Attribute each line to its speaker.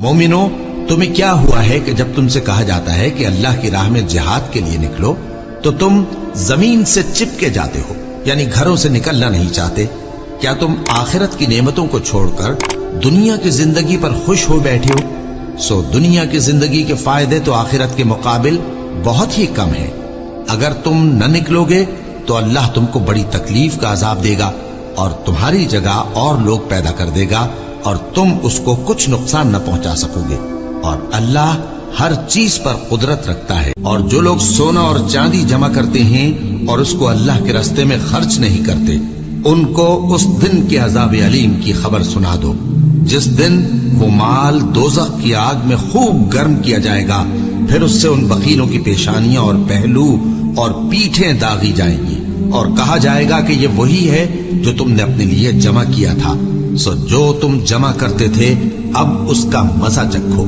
Speaker 1: मोमिनो, तुम्हें क्या हुआ है कि जब तुमसे कहा जाता है कि अल्लाह की राह में जिहाद के लिए निकलो तो तुम जमीन से चिपके जाते हो, यानी घरों से निकलना नहीं चाहते? क्या तुम आखिरत की नेमतों को छोड़कर दुनिया की जिंदगी पर खुश हो बैठे हो? सो दुनिया की जिंदगी के फायदे तो आखिरत के मुकाबिल बहुत ही कम है। अगर तुम न निकलोगे तो अल्लाह तुमको बड़ी तकलीफ का अजाब देगा और तुम्हारी जगह और लोग पैदा कर देगा और तुम उसको कुछ नुकसान न पहुंचा सकोगे। और अल्लाह हर चीज पर कुदरत रखता है। और जो लोग सोना और चांदी जमा करते हैं और उसको अल्लाह के रास्ते में खर्च नहीं करते, उनको उस दिन के अजाब अलीम की खबर सुना दो, जिस दिन वो माल दोज़ख की आग में खूब गर्म किया जाएगा, फिर उससे उन बकीलों की पेशानियां और पहलू और पीठें दागी जाएंगी और कहा जाएगा कि ये वही है जो तुमने अपने लिए जमा किया था। सो जो तुम जमा करते थे अब उसका मजा चखो।